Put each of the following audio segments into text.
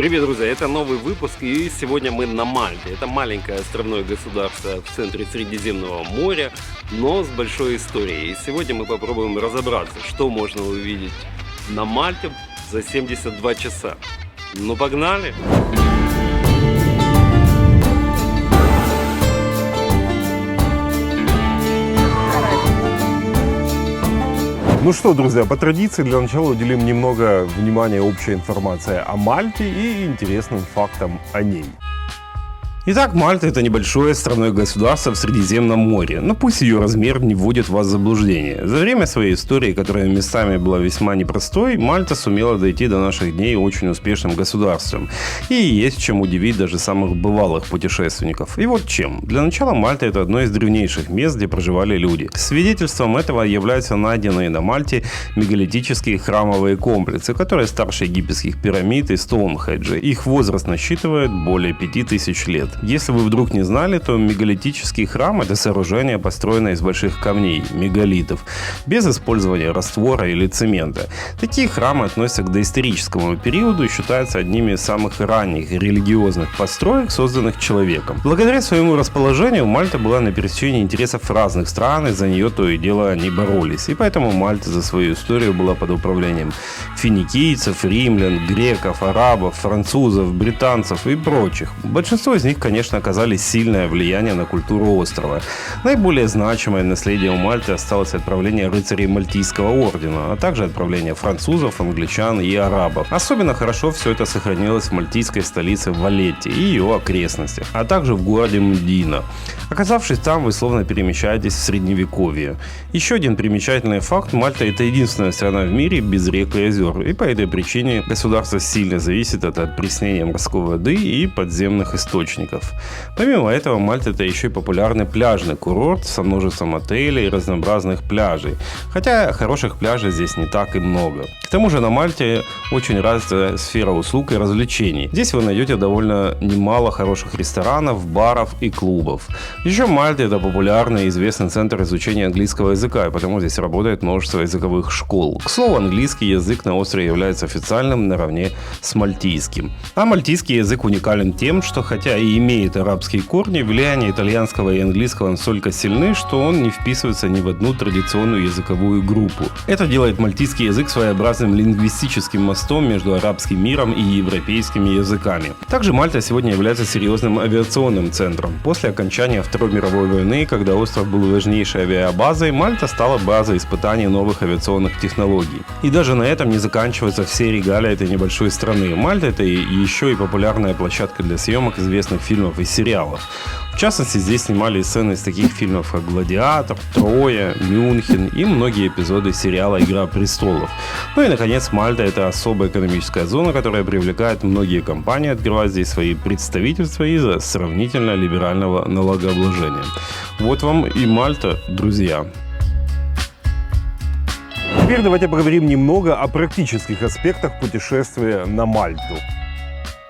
Привет, друзья! Это новый выпуск, и сегодня мы на Мальте. Это маленькое островное государство в центре Средиземного моря, но с большой историей. И сегодня мы попробуем разобраться, что можно увидеть на Мальте за 72 часа. Ну, погнали! Ну что, друзья, по традиции для начала уделим немного внимания общей информации о Мальте и интересным фактам о ней. Итак, Мальта – это небольшое островное государство в Средиземном море, но пусть ее размер не вводит вас в заблуждение. За время своей истории, которая местами была весьма непростой, Мальта сумела дойти до наших дней очень успешным государством. И есть чем удивить даже самых бывалых путешественников. И вот чем. Для начала Мальта – это одно из древнейших мест, где проживали люди. Свидетельством этого являются найденные на Мальте мегалитические храмовые комплексы, которые старше египетских пирамид и Стоунхенджа. Их возраст насчитывает более 5000 лет. Если вы вдруг не знали, то мегалитический храм – это сооружение, построенное из больших камней, мегалитов, без использования раствора или цемента. Такие храмы относятся к доисторическому периоду и считаются одними из самых ранних религиозных построек, созданных человеком. Благодаря своему расположению Мальта была на пересечении интересов разных стран, и за нее то и дело они боролись. И поэтому Мальта за свою историю была под управлением финикийцев, римлян, греков, арабов, французов, британцев и прочих. Большинство из них, конечно, оказали сильное влияние на культуру острова. Наиболее значимое наследие у Мальты осталось от правления рыцарей Мальтийского ордена, а также от правления французов, англичан и арабов. Особенно хорошо все это сохранилось в мальтийской столице Валетте и ее окрестностях, а также в городе Мдина. Оказавшись там, вы словно перемещаетесь в средневековье. Еще один примечательный факт: Мальта – это единственная страна в мире без рек и озер, и по этой причине государство сильно зависит от опреснения морской воды и подземных источников. Помимо этого, Мальта – это еще и популярный пляжный курорт со множеством отелей и разнообразных пляжей. Хотя хороших пляжей здесь не так и много. К тому же на Мальте очень развита сфера услуг и развлечений. Здесь вы найдете довольно немало хороших ресторанов, баров и клубов. Еще Мальта – это популярный и известный центр изучения английского языка, и потому здесь работает множество языковых школ. К слову, английский язык на острове является официальным наравне с мальтийским. А мальтийский язык уникален тем, что хотя и имеет арабские корни, влияние итальянского и английского настолько сильны, что он не вписывается ни в одну традиционную языковую группу. Это делает мальтийский язык своеобразным лингвистическим мостом между арабским миром и европейскими языками. Также Мальта сегодня является серьезным авиационным центром. После окончания Второй мировой войны, когда остров был важнейшей авиабазой, Мальта стала базой испытаний новых авиационных технологий. И даже на этом не заканчиваются все регалии этой небольшой страны. Мальта – это еще и популярная площадка для съемок известных фильмов и сериалов. В частности, здесь снимали сцены из таких фильмов, как «Гладиатор», «Троя», «Мюнхен» и многие эпизоды сериала «Игра престолов». Ну и, наконец, Мальта – это особая экономическая зона, которая привлекает многие компании открывать здесь свои представительства из-за сравнительно либерального налогообложения. Вот вам и Мальта, друзья. Теперь давайте поговорим немного о практических аспектах путешествия на Мальту.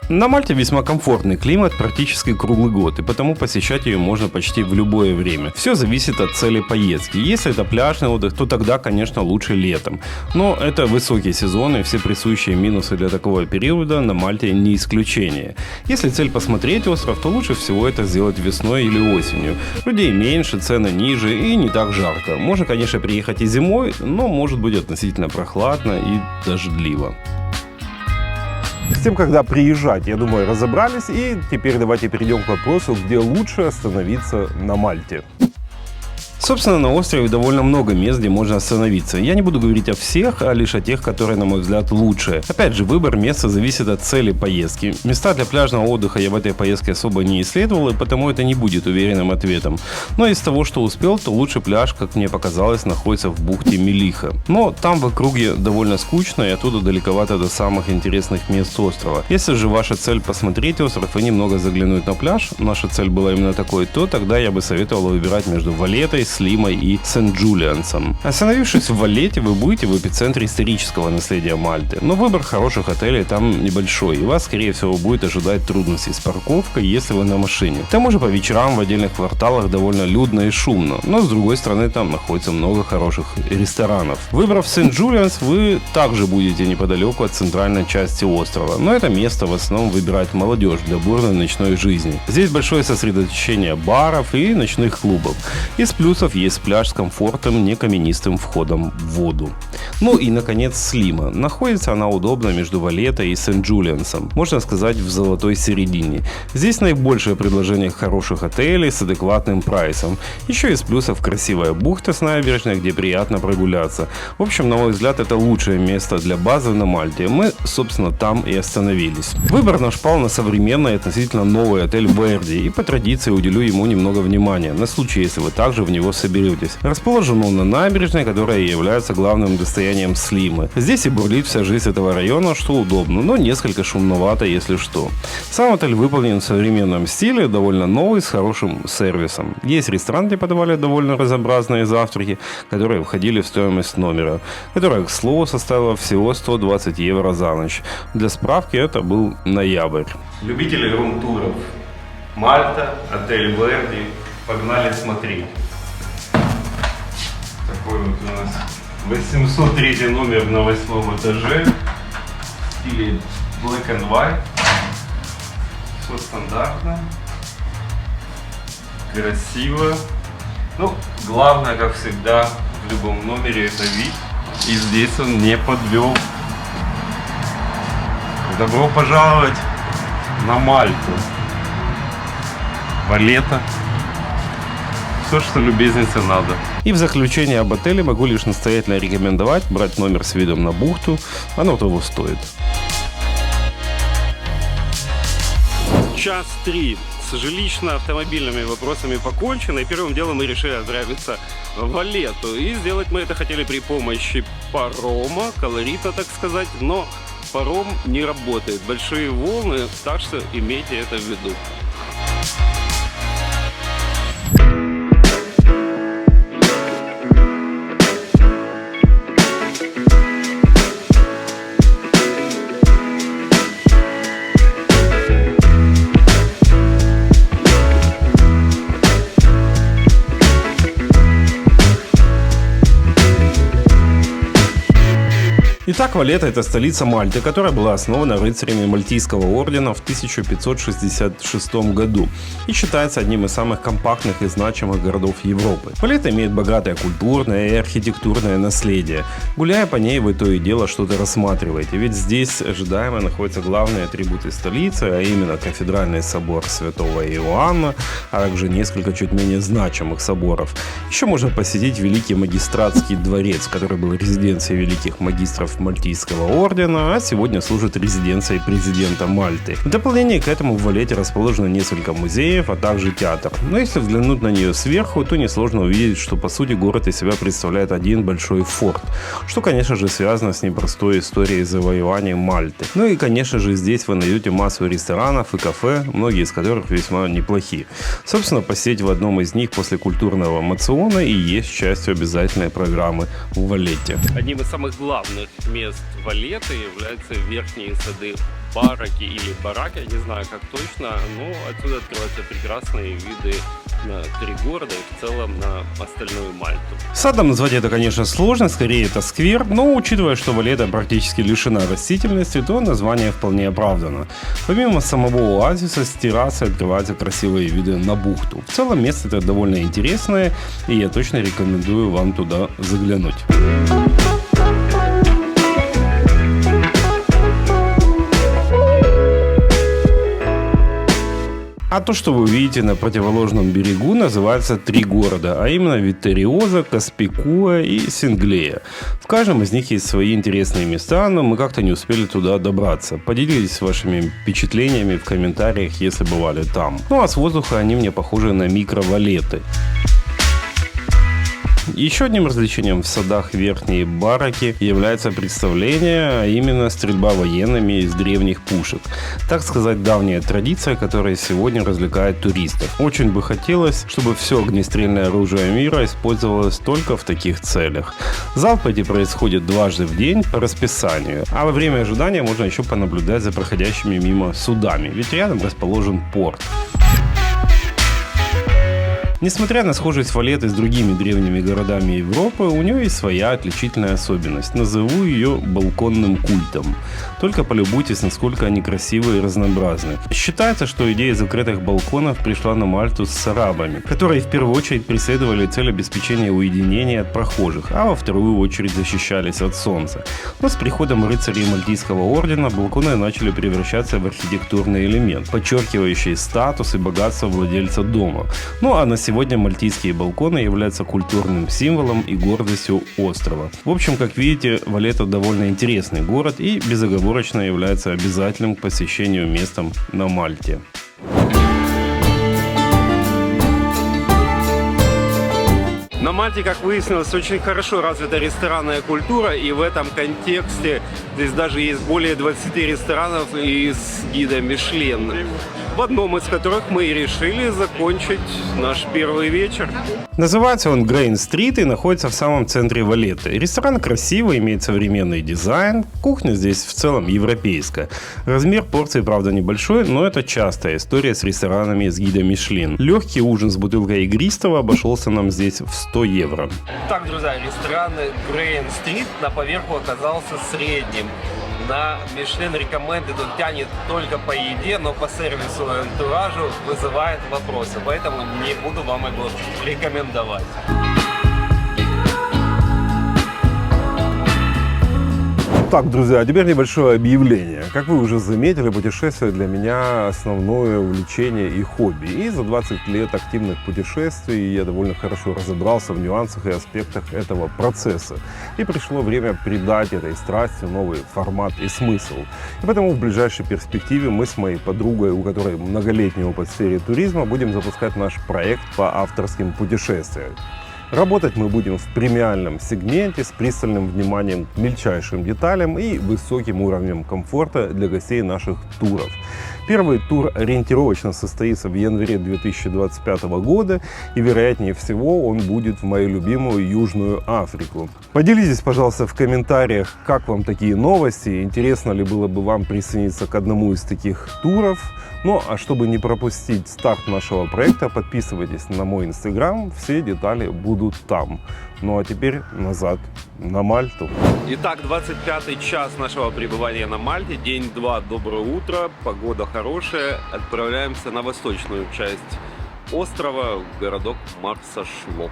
На Мальте весьма комфортный климат практически круглый год, и потому посещать ее можно почти в любое время. Все зависит от цели поездки. Если это пляжный отдых, то тогда, конечно, лучше летом. Но это высокий сезон, и все присущие минусы для такого периода на Мальте не исключение. Если цель посмотреть остров, то лучше всего это сделать весной или осенью. Людей меньше, цены ниже и не так жарко. Можно, конечно, приехать и зимой, но может быть относительно прохладно и дождливо. С тем, когда приезжать, я думаю, разобрались. И теперь давайте перейдем к вопросу, где лучше остановиться на Мальте. Собственно, на острове довольно много мест, где можно остановиться. Я не буду говорить о всех, а лишь о тех, которые, на мой взгляд, лучшие. Опять же, выбор места зависит от цели поездки. Места для пляжного отдыха я в этой поездке особо не исследовал, и потому это не будет уверенным ответом. Но из того, что успел, то лучший пляж, как мне показалось, находится в бухте Мелиха. Но там в округе довольно скучно, и оттуда далековато до самых интересных мест острова. Если же ваша цель посмотреть остров и немного заглянуть на пляж, наша цель была именно такой, то тогда я бы советовал выбирать между Валеттой, с Лимой и Сент-Джулиансом. Остановившись в Валлете, вы будете в эпицентре исторического наследия Мальты, но выбор хороших отелей там небольшой, и вас, скорее всего, будет ожидать трудностей с парковкой, если вы на машине. К тому же по вечерам в отдельных кварталах довольно людно и шумно, но с другой стороны там находится много хороших ресторанов. Выбрав Сент-Джулианс, вы также будете неподалеку от центральной части острова, но это место в основном выбирает молодежь для бурной ночной жизни. Здесь большое сосредоточение баров и ночных клубов. Из плюсов есть пляж с комфортным, не каменистым входом в воду. Ну и, наконец, Слима. Находится она удобно между Валлето и Сент-Джулиансом, можно сказать, в золотой середине. Здесь наибольшее предложение хороших отелей с адекватным прайсом. Еще из плюсов красивая бухта с набережной, где приятно прогуляться. В общем, на мой взгляд, это лучшее место для базы на Мальте. Мы, собственно, там и остановились. Выбор наш пал на современный и относительно новый отель Верди, и по традиции уделю ему немного внимания, на случай, если вы также в него соберетесь. Расположен он на набережной, которая является главным достоянием Слимы. Здесь и бурлит вся жизнь этого района, что удобно, но несколько шумновато, если что. Сам отель выполнен в современном стиле, довольно новый, с хорошим сервисом. Есть ресторан, где подавали довольно разнообразные завтраки, которые входили в стоимость номера, которая, к слову, составила всего 120 евро за ночь. Для справки, это был ноябрь. Любители рум-туров. Мальта, отель Верди. Погнали смотреть. Такой вот у нас 803 номер на 8 этаже. В стиле black and white. Все стандартно. Красиво. Ну, главное, как всегда, в любом номере это вид. И здесь он не подвел. Добро пожаловать на Мальту. Валлето. Все, что любезнице надо. И в заключение об отеле могу лишь настоятельно рекомендовать брать номер с видом на бухту. Оно того стоит. Час 3. С жилищно-автомобильными вопросами покончено, и первым делом мы решили отправиться в Валлету. И сделать мы это хотели при помощи парома, колорита, так сказать, но паром не работает. Большие волны, так что имейте это в виду. Итак, Валлета – это столица Мальты, которая была основана рыцарями Мальтийского ордена в 1566 году и считается одним из самых компактных и значимых городов Европы. Валлета имеет богатое культурное и архитектурное наследие. Гуляя по ней, вы то и дело что-то рассматриваете, ведь здесь ожидаемо находятся главные атрибуты столицы, а именно кафедральный собор Святого Иоанна, а также несколько чуть менее значимых соборов. Еще можно посетить Великий Магистратский дворец, который был резиденцией великих магистров Мальтийского ордена, а сегодня служит резиденцией президента Мальты. В дополнение к этому в Валлете расположено несколько музеев, а также театр. Но если взглянуть на нее сверху, то несложно увидеть, что по сути город из себя представляет один большой форт, что, конечно же, связано с непростой историей завоевания Мальты. Ну и, конечно же, здесь вы найдете массу ресторанов и кафе, многие из которых весьма неплохие. Собственно, посетить в одном из них после культурного мациона и есть частью обязательной программы в Валлете. Одним из самых главных мест Валлеты являются верхние сады Бараки или Бараки, я не знаю как точно, но отсюда открываются прекрасные виды на 3 города и в целом на остальную Мальту. Садом назвать это, конечно, сложно, скорее это сквер, но учитывая, что Валлета практически лишена растительности, то название вполне оправдано. Помимо самого оазиса, с террасы открываются красивые виды на бухту. В целом место это довольно интересное, и я точно рекомендую вам туда заглянуть. А то, что вы видите на противоположном берегу, называется 3 города, а именно Витториоза, Каспикуа и Синглея. В каждом из них есть свои интересные места, но мы как-то не успели туда добраться. Поделитесь вашими впечатлениями в комментариях, если бывали там. Ну а с воздуха они мне похожи на микро-Валлеты. Еще одним развлечением в садах Верхней Бараки является представление, а именно стрельба военными из древних пушек. Так сказать, давняя традиция, которая сегодня развлекает туристов. Очень бы хотелось, чтобы все огнестрельное оружие мира использовалось только в таких целях. Залпы эти происходят дважды в день по расписанию, а во время ожидания можно еще понаблюдать за проходящими мимо судами, ведь рядом расположен порт. Несмотря на схожесть Валетты с другими древними городами Европы, у нее есть своя отличительная особенность. Назову ее балконным культом. Только полюбуйтесь, насколько они красивые и разнообразны. Считается, что идея закрытых балконов пришла на Мальту с арабами, которые в первую очередь преследовали цель обеспечения уединения от прохожих, а во вторую очередь защищались от солнца. Но с приходом рыцарей Мальтийского ордена балконы начали превращаться в архитектурный элемент, подчеркивающий статус и богатство владельца дома. Ну а на сегодня мальтийские балконы являются культурным символом и гордостью острова. В общем, как видите, Валетта довольно интересный город и безоговорочно является обязательным к посещению местом на Мальте. На Мальте, как выяснилось, очень хорошо развита ресторанная культура, и в этом контексте здесь даже есть более 20 ресторанов и с гидом Мишлен, в одном из которых мы и решили закончить наш первый вечер. Называется он Грейн Стрит и находится в самом центре Валетты. Ресторан красивый, имеет современный дизайн, кухня здесь в целом европейская. Размер порции, правда, небольшой, но это частая история с ресторанами с гидом Мишлен. Легкий ужин с бутылкой игристого обошелся нам здесь в 100 евро. Так, друзья, ресторан Грейн Стрит на поверху оказался средним. На Michelin Recommended он тянет только по еде, но по сервису и антуражу вызывает вопросы, поэтому не буду вам его рекомендовать. Так, друзья, а теперь небольшое объявление. Как вы уже заметили, путешествия для меня основное увлечение и хобби. И за 20 лет активных путешествий я довольно хорошо разобрался в нюансах и аспектах этого процесса. И пришло время придать этой страсти новый формат и смысл. И поэтому в ближайшей перспективе мы с моей подругой, у которой многолетний опыт в сфере туризма, будем запускать наш проект по авторским путешествиям. Работать мы будем в премиальном сегменте с пристальным вниманием к мельчайшим деталям и высоким уровнем комфорта для гостей наших туров. Первый тур ориентировочно состоится в январе 2025 года, и вероятнее всего он будет в мою любимую Южную Африку. Поделитесь, пожалуйста, в комментариях, как вам такие новости, интересно ли было бы вам присоединиться к одному из таких туров. Ну, а чтобы не пропустить старт нашего проекта, подписывайтесь на мой инстаграм, все детали будут там. Ну а теперь назад на Мальту. Итак, 25-й час нашего пребывания на Мальте, день 2, доброе утро, погода хорошая. Отправляемся на восточную часть острова, в городок Марса-Шлок.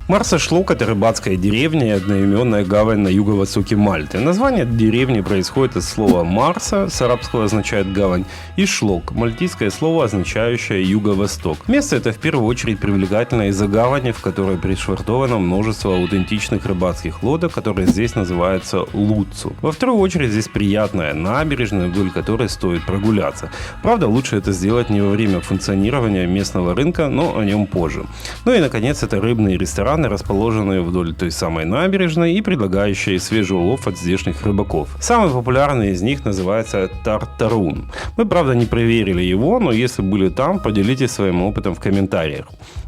Марса-Шлок – это рыбацкая деревня и одноименная гавань на юго-востоке Мальты. Название деревни происходит от слова «Марса», с арабского означает «гавань», и «Шлок» – мальтийское слово, означающее «юго-восток». Место это в первую очередь привлекательно из-за гавани, в которой пришвартовано множество аутентичных рыбацких лодок, которые здесь называются луцу. Во вторую очередь здесь приятная набережная, вдоль которой стоит прогуляться. Правда, лучше это сделать не во время функционирования местного рынка, но о нем позже. Ну и, наконец, это рыбные рестораны, расположенные вдоль той самой набережной и предлагающие свежий улов от здешних рыбаков. Самый популярный из них называется Тартарун. Мы, правда, не проверили его, но если были там, поделитесь своим опытом в комментариях.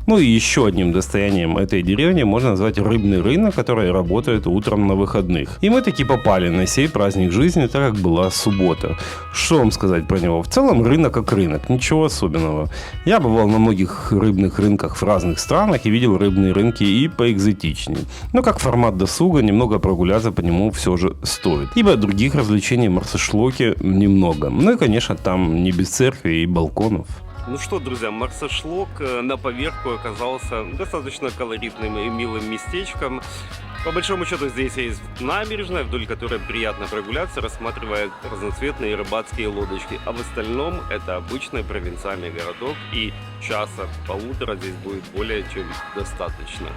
Ну и еще одним достоянием этой деревни можно назвать рыбный рынок, который работает утром на выходных. И мы таки попали на сей праздник жизни, так как была суббота. Что вам сказать про него? В целом рынок как рынок, ничего особенного. Я бывал на многих рыбных рынках в разных странах и видел рыбные рынки и поэкзотичнее. Но как формат досуга, немного прогуляться по нему все же стоит. Ибо других развлечений в Марса-Шлоке немного. Ну и, конечно, там не без церкви и балконов. Ну что, друзья, Марса-Шлок на поверку оказался достаточно колоритным и милым местечком. По большому счету здесь есть набережная, вдоль которой приятно прогуляться, рассматривая разноцветные рыбацкие лодочки. А в остальном это обычный провинциальный городок, и часа-полутора здесь будет более чем достаточно.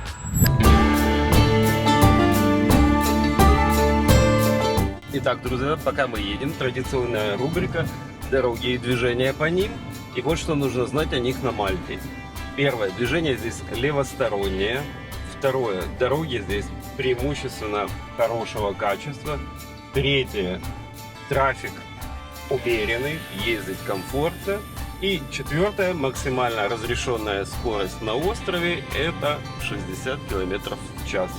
Итак, друзья, пока мы едем, традиционная рубрика «Дороги и движения по ним». И вот что нужно знать о них на Мальте. Первое, движение здесь левостороннее. Второе, дороги здесь преимущественно хорошего качества. Третье, трафик умеренный, ездить комфортно. И четвертое, максимально разрешенная скорость на острове это 60 км в час.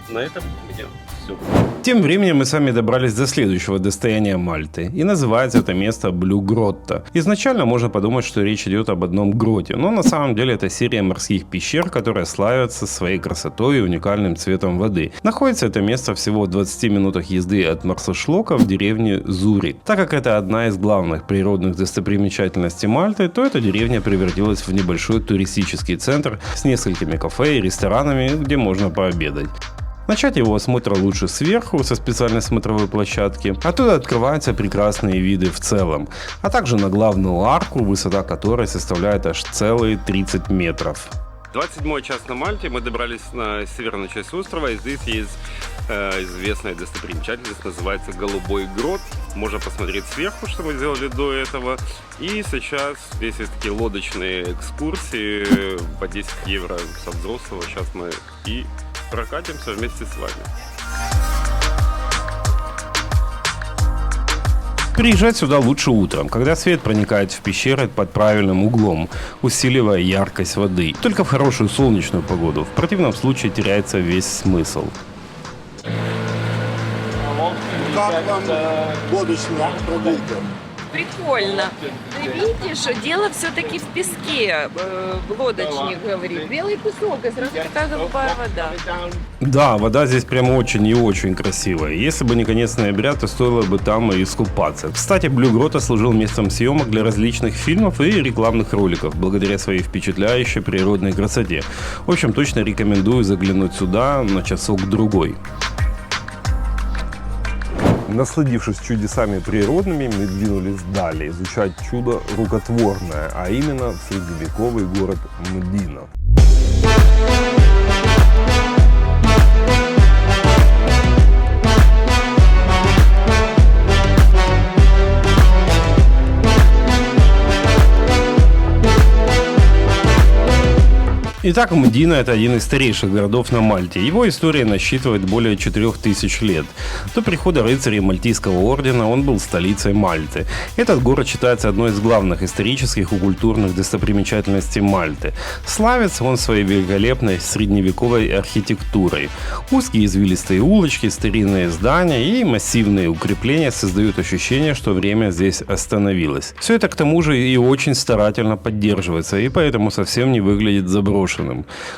На этом у меня все. Тем временем мы с вами добрались до следующего достояния Мальты. И называется это место Блю Гротто. Изначально можно подумать, что речь идет об одном гроте, но на самом деле это серия морских пещер, которая славится своей красотой и уникальным цветом воды. Находится это место всего в 20 минутах езды от Марсошлока в деревне Зури. Так как это одна из главных природных достопримечательностей Мальты, то эта деревня превратилась в небольшой туристический центр с несколькими кафе и ресторанами, где можно пообедать. Начать его осмотр лучше сверху, со специальной смотровой площадки. Оттуда открываются прекрасные виды в целом, а также на главную арку, высота которой составляет аж целые 30 метров. 27 час на Мальте, мы добрались на северную часть острова, и здесь есть известная достопримечательность, называется Голубой грот. Можно посмотреть сверху, что мы сделали до этого. И сейчас здесь есть такие лодочные экскурсии по 10 евро со взрослого. Сейчас мы и прокатимся вместе с вами. Приезжать сюда лучше утром, когда свет проникает в пещеры под правильным углом, усиливая яркость воды. Только в хорошую солнечную погоду, в противном случае теряется весь смысл. Как вам лодочная прогулка? Прикольно. Ты видишь, дело все-таки в песке, лодочник говорит. Белый песок, и сразу такая голубая вода. Да, вода здесь прям очень и очень красивая. Если бы не конец ноября, то стоило бы там и искупаться. Кстати, Блю Гротто служил местом съемок для различных фильмов и рекламных роликов, благодаря своей впечатляющей природной красоте. В общем, точно рекомендую заглянуть сюда на часок-другой. Насладившись чудесами природными, мы двинулись далее изучать чудо рукотворное, а именно средневековый город Мдина. Итак, Мдина – это один из старейших городов на Мальте. Его история насчитывает более 4000 лет. До прихода рыцарей Мальтийского ордена он был столицей Мальты. Этот город считается одной из главных исторических и культурных достопримечательностей Мальты. Славится он своей великолепной средневековой архитектурой. Узкие извилистые улочки, старинные здания и массивные укрепления создают ощущение, что время здесь остановилось. Все это к тому же и очень старательно поддерживается, и поэтому совсем не выглядит заброшенным.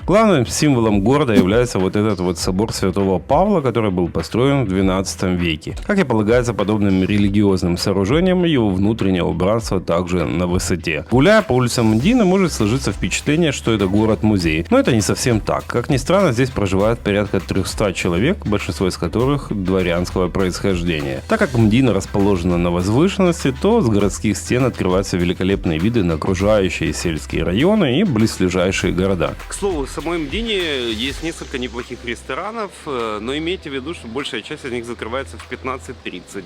Главным символом города является вот этот вот собор Святого Павла, который был построен в XII веке. Как и полагается подобным религиозным сооружениям, его внутреннее убранство также на высоте. Гуляя по улицам Мдины, может сложиться впечатление, что это город-музей. Но это не совсем так. Как ни странно, здесь проживает порядка 300 человек, большинство из которых дворянского происхождения. Так как Мдина расположена на возвышенности, то с городских стен открываются великолепные виды на окружающие сельские районы и близлежащие города. К слову, в самой Мдине есть несколько неплохих ресторанов, но имейте в виду, что большая часть из них закрывается в 15:30.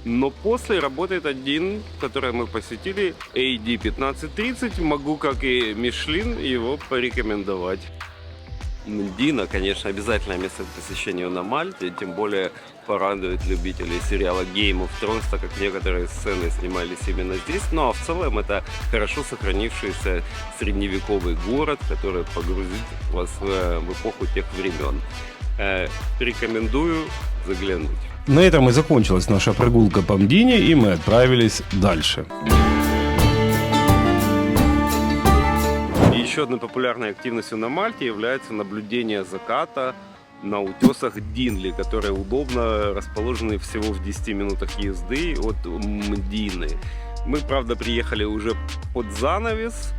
Но после работает один, который мы посетили, AD 1530. Могу, как и Мишлен, его порекомендовать. Мдина, конечно, обязательное место к посещению на Мальте, тем более порадует любителей сериала Game of Thrones, так как некоторые сцены снимались именно здесь. Ну а в целом это хорошо сохранившийся средневековый город, который погрузит вас в эпоху тех времен. Рекомендую заглянуть. На этом и закончилась наша прогулка по Мдине, и мы отправились дальше. Еще одной популярной активностью на Мальте является наблюдение заката на утесах Динли, которые удобно расположены всего в 10 минутах езды от Мдины. Мы, правда, приехали уже под занавес,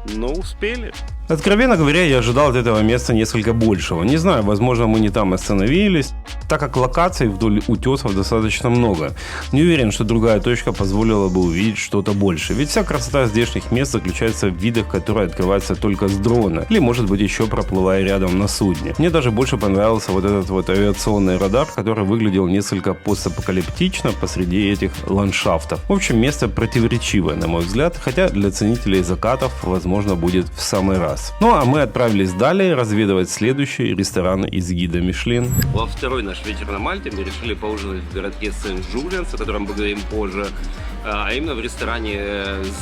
но успели. Откровенно говоря, я ожидал от этого места несколько большего. Не знаю, возможно, мы не там остановились, так как локаций вдоль утесов достаточно много. Не уверен, что другая точка позволила бы увидеть что-то больше. Ведь вся красота здешних мест заключается в видах, которые открываются только с дрона. Или, может быть, еще проплывая рядом на судне. Мне даже больше понравился вот этот вот авиационный радар, который выглядел несколько постапокалиптично посреди этих ландшафтов. В общем, место противоречивое, на мой взгляд, хотя для ценителей закатов, возможно, будет в самый раз. Ну а мы отправились далее разведывать следующий ресторан из гида Мишлен. Во второй наш вечер на Мальте мы решили поужинать в городке Сент-Джулианс, о котором поговорим позже, а именно в ресторане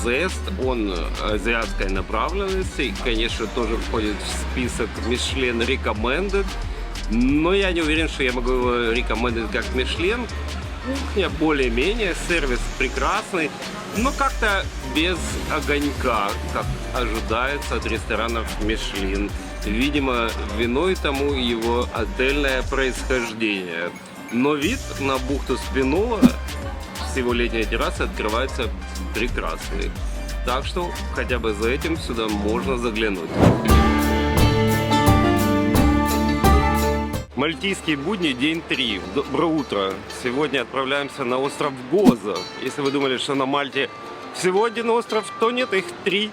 Zest. Он азиатской направленности и, конечно, тоже входит в список Michelin Recommended, но я не уверен, что я могу его рекомендовать как Michelin. Кухня более-менее, сервис прекрасный, но как-то без огонька, как ожидается от ресторанов Мишлен. Видимо, виной тому его отельное происхождение. Но вид на бухту Спинола с его летней террасы открывается прекрасный. Так что хотя бы за этим сюда можно заглянуть. Мальтийские будни, день 3. Доброе утро. Сегодня отправляемся на остров Гоза. Если вы думали, что на Мальте всего один остров, то нет, их 3.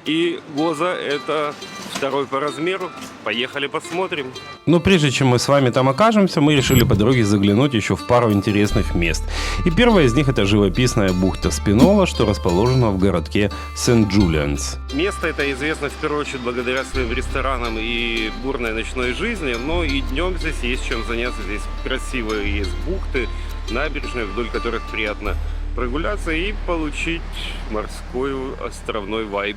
И Гоза это второй по размеру. Поехали посмотрим. Но прежде чем мы с вами там окажемся, мы решили по дороге заглянуть еще в пару интересных мест. И первая из них это живописная бухта Спинола, что расположена в городке Сент-Джулианс. Место это известно в первую очередь благодаря своим ресторанам и бурной ночной жизни, но и днем здесь есть чем заняться. Здесь красивые есть бухты, набережные, вдоль которых приятно прогуляться и получить морской островной вайб.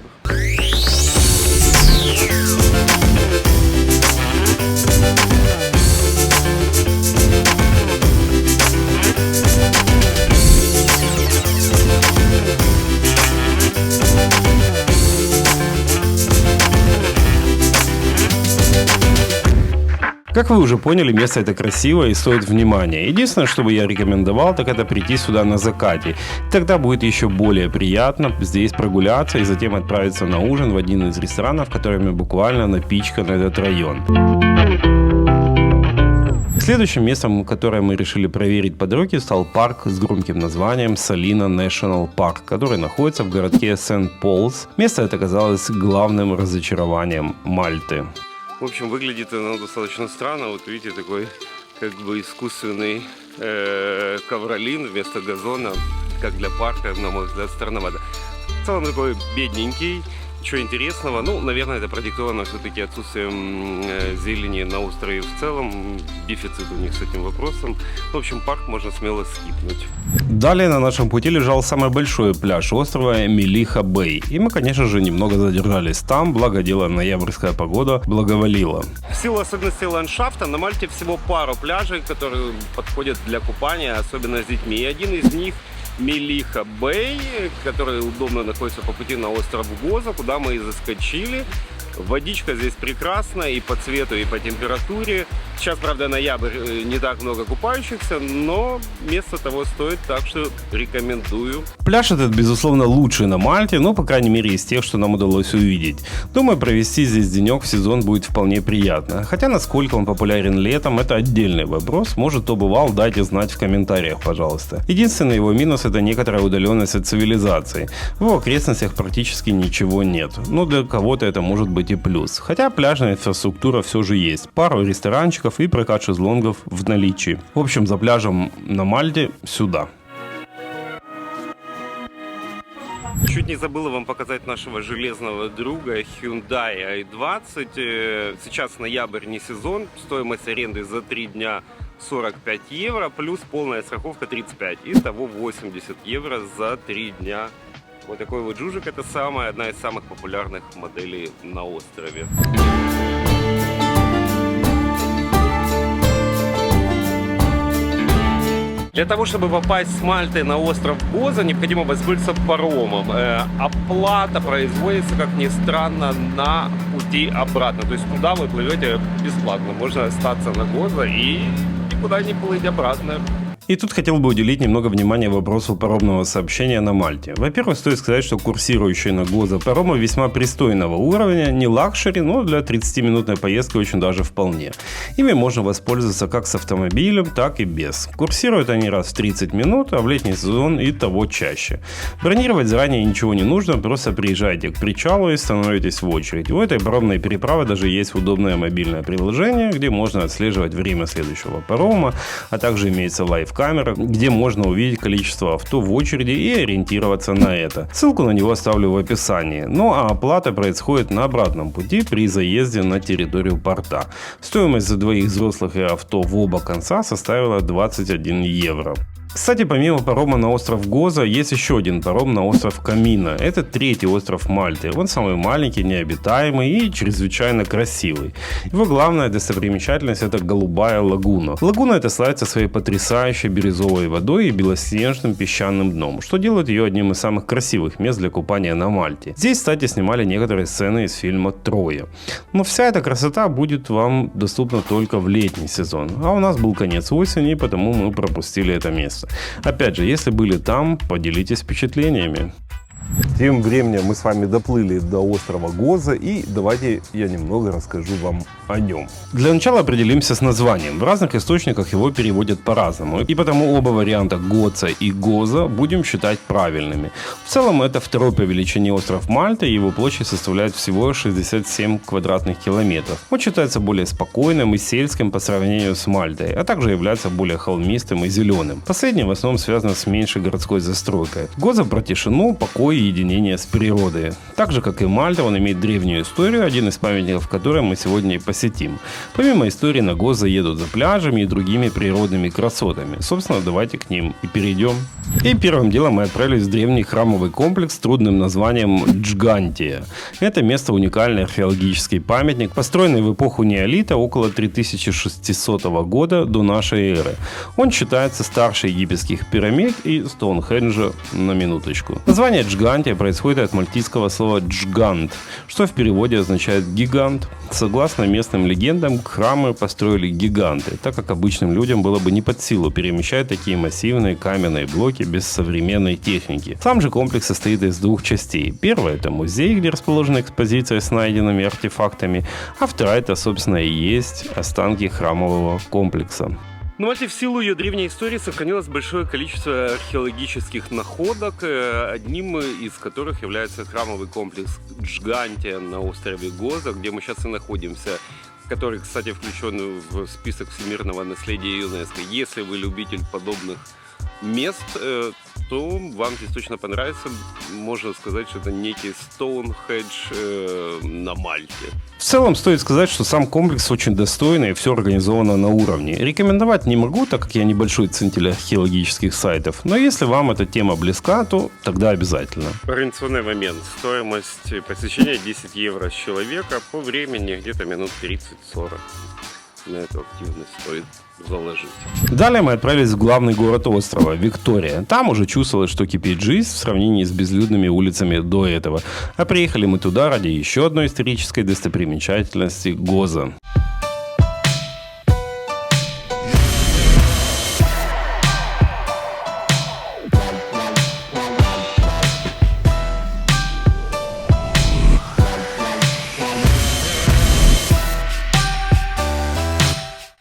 Как вы уже поняли, место это красивое и стоит внимания. Единственное, что бы я рекомендовал, так это прийти сюда на закате. Тогда будет еще более приятно здесь прогуляться и затем отправиться на ужин в один из ресторанов, которыми буквально напичкан этот район. Следующим местом, которое мы решили проверить по дороге, стал парк с громким названием Salina National Park, который находится в городке Сент-Полс. Место это оказалось главным разочарованием Мальты. В общем, выглядит оно достаточно странно. Вот видите, такой как бы искусственный ковролин вместо газона, как для парка, на мой взгляд, странновато. В целом такой бедненький, ничего интересного. Ну, наверное, это продиктовано все-таки отсутствием зелени на острове в целом, дефицит у них с этим вопросом. В общем, парк можно смело скипнуть. Далее на нашем пути лежал самый большой пляж острова Мелиха-Бэй. И мы, конечно же, немного задержались там, благо дело ноябрьская погода благоволила. В силу особенностей ландшафта на Мальте всего пару пляжей, которые подходят для купания, особенно с детьми. И один из них Мелиха-Бэй, который удобно находится по пути на остров Гоза, куда мы и заскочили. Водичка здесь прекрасная и по цвету, и по температуре. Сейчас, правда, ноябрь, не так много купающихся, но место того стоит, так что рекомендую. Пляж этот, безусловно, лучший на Мальте, но, по крайней мере, из тех, что нам удалось увидеть. Думаю, провести здесь денек в сезон будет вполне приятно. Хотя, насколько он популярен летом, это отдельный вопрос. Может, кто бывал, дайте знать в комментариях, пожалуйста. Единственный его минус – это некоторая удаленность от цивилизации. В его окрестностях практически ничего нет. Но для кого-то это может быть и плюс. Хотя пляжная инфраструктура все же есть. Пару ресторанчиков и прокат шезлонгов в наличии. В общем, за пляжем на Мальте сюда. Чуть не забыла вам показать нашего железного друга Hyundai i20. Сейчас ноябрь, не сезон. Стоимость аренды за 3 дня 45 евро, плюс полная страховка 35. Итого 80 евро за 3 дня. Вот такой вот джужик, это одна из самых популярных моделей на острове. Для того, чтобы попасть с Мальты на остров Гоза, необходимо воспользоваться паромом. Оплата производится, как ни странно, на пути обратно. То есть туда вы плывете бесплатно. Можно остаться на Гоза и никуда не плыть обратно. И тут хотел бы уделить немного внимания вопросу паромного сообщения на Мальте. Во-первых, стоит сказать, что курсирующие на Гоза паромы весьма пристойного уровня, не лакшери, но для 30-минутной поездки очень даже вполне. Ими можно воспользоваться как с автомобилем, так и без. Курсируют они раз в 30 минут, а в летний сезон и того чаще. Бронировать заранее ничего не нужно, просто приезжайте к причалу и становитесь в очередь. У этой паромной переправы даже есть удобное мобильное приложение, где можно отслеживать время следующего парома, а также имеется лайв-камера, где можно увидеть количество авто в очереди и ориентироваться на это. Ссылку на него оставлю в описании. Ну а оплата происходит на обратном пути при заезде на территорию порта. Стоимость за двоих взрослых и авто в оба конца составила 21 евро. Кстати, помимо парома на остров Гоза, есть еще один паром на остров Камино. Это третий остров Мальты. Он самый маленький, необитаемый и чрезвычайно красивый. Его главная достопримечательность – это голубая лагуна. Лагуна эта славится своей потрясающей бирюзовой водой и белоснежным песчаным дном, что делает ее одним из самых красивых мест для купания на Мальте. Здесь, кстати, снимали некоторые сцены из фильма «Троя». Но вся эта красота будет вам доступна только в летний сезон. А у нас был конец осени, потому мы пропустили это место. Опять же, если были там, поделитесь впечатлениями. Тем временем мы с вами доплыли до острова Гоза, и давайте я немного расскажу вам о нем. Для начала определимся с названием. В разных источниках его переводят по-разному, и потому оба варианта Гоца и Гоза будем считать правильными. В целом это второй по величине остров Мальта, и его площадь составляет всего 67 квадратных километров. Он считается более спокойным и сельским по сравнению с Мальтой, а также является более холмистым и зеленым. Последнее в основном связано с меньшей городской застройкой. Гоза про тишину, покой и единение с природой. Так же, как и Мальта, он имеет древнюю историю, один из памятников которой мы сегодня и посетим. Помимо истории, на Гоза едут за пляжами и другими природными красотами. Собственно, давайте к ним и перейдем. И первым делом мы отправились в древний храмовый комплекс с трудным названием Джгантия. Это место уникальный археологический памятник, построенный в эпоху неолита около 3600 года до нашей эры. Он считается старше египетских пирамид и Стоунхенджа на минуточку. Название Джгантия происходит от мальтийского слова «джгант», что в переводе означает «гигант». Согласно местным легендам, храмы построили гиганты, так как обычным людям было бы не под силу перемещать такие массивные каменные блоки без современной техники. Сам же комплекс состоит из двух частей. Первая – это музей, где расположена экспозиция с найденными артефактами, а вторая – это, собственно, и есть останки храмового комплекса. На Мальте в силу ее древней истории сохранилось большое количество археологических находок, одним из которых является храмовый комплекс Джгантия на острове Гоза, где мы сейчас и находимся, который, кстати, включен в список всемирного наследия ЮНЕСКО. Если вы любитель подобных мест, то вам здесь точно понравится. Можно сказать, что это некий Стоунхендж на Мальте. В целом стоит сказать, что сам комплекс очень достойный и все организовано на уровне. Рекомендовать не могу, так как я небольшой ценитель археологических сайтов, но если вам эта тема близка, то тогда обязательно. Организационный момент. Стоимость посещения 10 евро с человека, по времени где-то минут 30-40. На эту активность стоит заложить. Далее мы отправились в главный город острова, Виктория. Там уже чувствовалось, что кипит жизнь в сравнении с безлюдными улицами до этого. А приехали мы туда ради еще одной исторической достопримечательности – Гоза.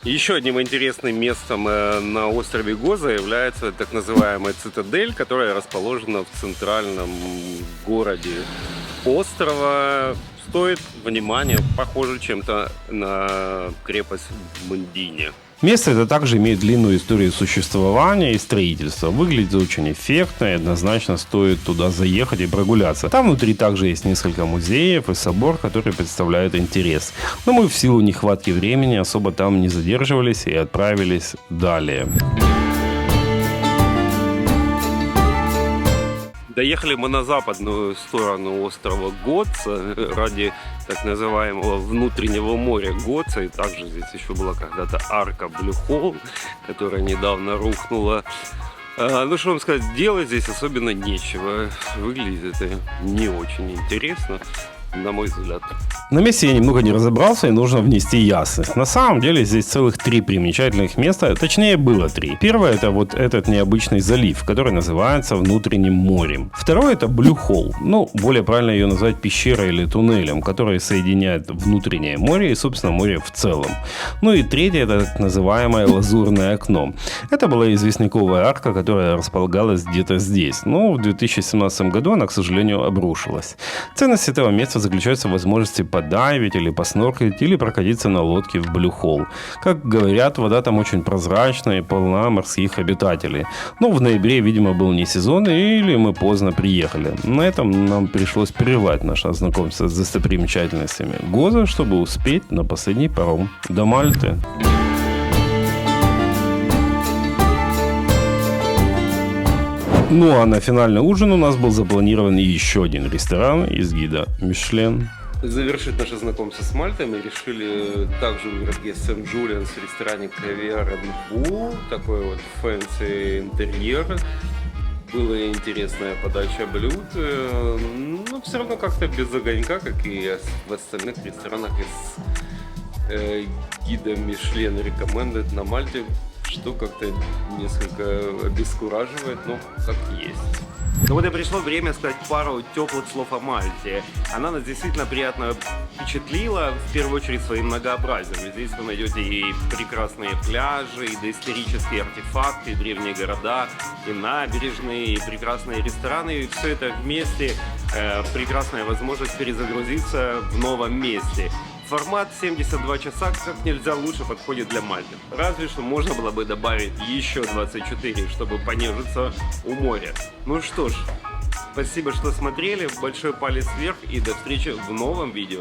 Еще одним интересным местом на острове Гоза является так называемая цитадель, которая расположена в центральном городе острова. Стоит внимания, похоже чем-то на крепость в Мундине. Место это также имеет длинную историю существования и строительства. Выглядит очень эффектно и однозначно стоит туда заехать и прогуляться. Там внутри также есть несколько музеев и собор, который представляет интерес. Но мы в силу нехватки времени особо там не задерживались и отправились далее. Доехали мы на западную сторону острова Гоца ради так называемого внутреннего моря Гоца. И также здесь еще была когда-то арка Блю-Холл, которая недавно рухнула. Ну, что вам сказать, делать здесь особенно нечего. Выглядит это не очень интересно. на мой взгляд. На месте я немного не разобрался и нужно внести ясность. На самом деле здесь целых 3 примечательных места, точнее было 3. Первое это вот этот необычный залив, который называется Внутренним морем. Второе это Blue Hole, ну более правильно ее назвать пещерой или туннелем, который соединяет внутреннее море и собственно море в целом. Ну и третье это так называемое Лазурное окно. Это была известняковая арка, которая располагалась где-то здесь, но в 2017 году она, к сожалению, обрушилась. Ценность этого места заключается в возможности подайвить или поснорклить, или прокатиться на лодке в Blue Hole. Как говорят, вода там очень прозрачная и полна морских обитателей. Но в ноябре, видимо, был не сезон, или мы поздно приехали. На этом нам пришлось прервать наше знакомство с достопримечательностями Гоза, чтобы успеть на последний паром до Мальты. Ну а на финальный ужин у нас был запланирован еще один ресторан из гида Мишлен. Завершить наше знакомство с Мальтой мы решили также в городке Сент-Джулианс в ресторане Caviar and Bull. Такой вот фэнси интерьер. Была интересная подача блюд, но все равно как-то без огонька, как и в остальных ресторанах из гида Мишлен Recommended на Мальте, что как-то несколько обескураживает, но как есть. Но вот и пришло время сказать пару теплых слов о Мальте. Она нас действительно приятно впечатлила, в первую очередь своим многообразием. Здесь вы найдете и прекрасные пляжи, и доисторические артефакты, и древние города, и набережные, и прекрасные рестораны. И все это вместе прекрасная возможность перезагрузиться в новом месте. Формат 72 часа как нельзя лучше подходит для Мальты. Разве что можно было бы добавить еще 24, чтобы понежиться у моря. Ну что ж, спасибо, что смотрели. Большой палец вверх и до встречи в новом видео.